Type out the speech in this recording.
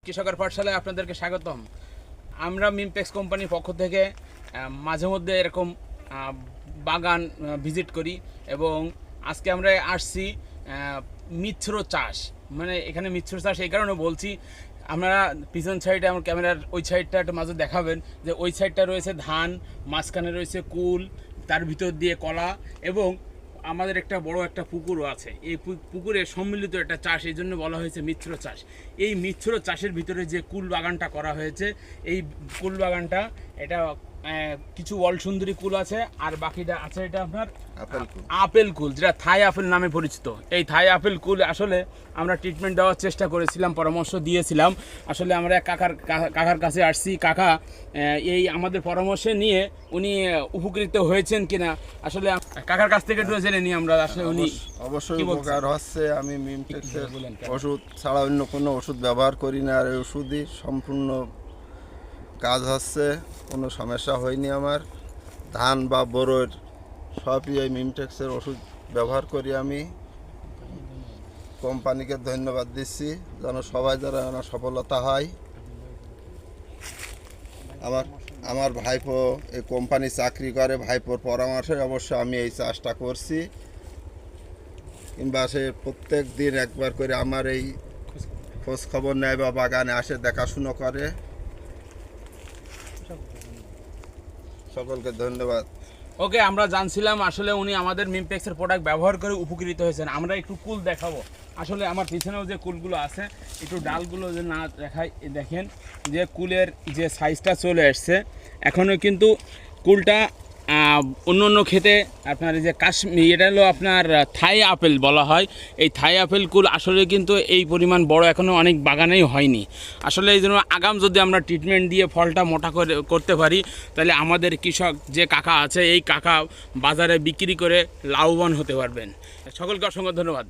কৃষকের পাঠশালায় আপনাদেরকে স্বাগতম। আমরা মিমটেক্স কোম্পানির পক্ষ থেকে মাঝে মধ্যে এরকম বাগান ভিজিট করি এবং আজকে আমরা আসছি মিশ্র চাষ, মানে এখানে মিশ্র চাষ এই কারণে বলছি, আমরা পিছন সাইডে আমার ক্যামেরার ওই সাইডটা একটু মাঝে দেখাবেন যে ওই সাইডটা রয়েছে ধান, মাঝখানে রয়েছে কুল, তার ভিতর দিয়ে কলা এবং আমাদের একটা বড় একটা পুকুরও আছে। এই পুকুরে সম্মিলিত একটা চাষ, এই জন্য বলা হয়েছে মিশ্র চাষ। এই মিশ্র চাষের ভিতরে যে কুল বাগানটা করা হয়েছে, এই কুল বাগানটা এটা কিছু ওয়ার্ল্ড সুন্দরী কুল আছে আর বাকিটা আছে এটা আপনার আপেল কুল, যেটা থাই আপেল নামে পরিচিত। এই থাই আপেল কুল আসলে আমরা ট্রিটমেন্ট দেওয়ার চেষ্টা করেছিলাম, পরামর্শ দিয়েছিলাম। আসলে আমরা কাকার কাছে আসছি, কাকা এই আমাদের পরামর্শ নিয়ে উনি উপকৃত হয়েছেন কিনা আসলে কাকার কাছ থেকে একটু জেনে নিই আমরা। আসলে উনি অবশ্যই উপকার হচ্ছে। আমি মিমটেক্সের ওষুধ ছাড়া অন্য কোনো ওষুধ ব্যবহার করি না, আর এই ওষুধই সম্পূর্ণ কাজ হচ্ছে, কোনো সমস্যা হয়নি আমার। ধান বা বড়োর সবই এই মিমটেক্সের ওষুধ ব্যবহার করি। আমি কোম্পানিকে ধন্যবাদ দিচ্ছি যেন সবাই যারা সফলতা হয়। আমার ভাইপো এই কোম্পানি চাকরি করে, ভাইপোর পরামর্শে অবশ্য আমি এই চাষটা করছি। কিংবা সে প্রত্যেক দিন একবার করে আমার এই খোঁজ খবর নেয় বা বাগানে আসে দেখাশুনো করে। সকলকে ধন্যবাদ। ওকে, আমরা জানছিলাম আসলে উনি আমাদের মিমটেক্সের প্রোডাক্ট ব্যবহার করে উপকৃত হয়েছেন। আমরা একটু কুল দেখাবো। আসলে আমার পিছনেও যে কুলগুলো আছে, একটু ডালগুলো যে না দেখাই, দেখেন যে কুলের যে সাইজটা চলে আসছে। এখনও কিন্তু কুলটা অন্য অন্য ক্ষেতে আপনার এই যে কাশ্মীর, এটা হলো আপনার থাই আপেল বলা হয়। এই থাই আপেল কুল আসলে কিন্তু এই পরিমাণ বড় এখনও অনেক বাগানেই হয়নি। আসলে এই জন্য আগাম যদি আমরা ট্রিটমেন্ট দিয়ে ফলটা মোটা করতে পারি, তাহলে আমাদের কৃষক যে কাকা আছে, এই কাকা বাজারে বিক্রি করে লাভবান হতে পারবেন। সকলকে অসংখ্য ধন্যবাদ।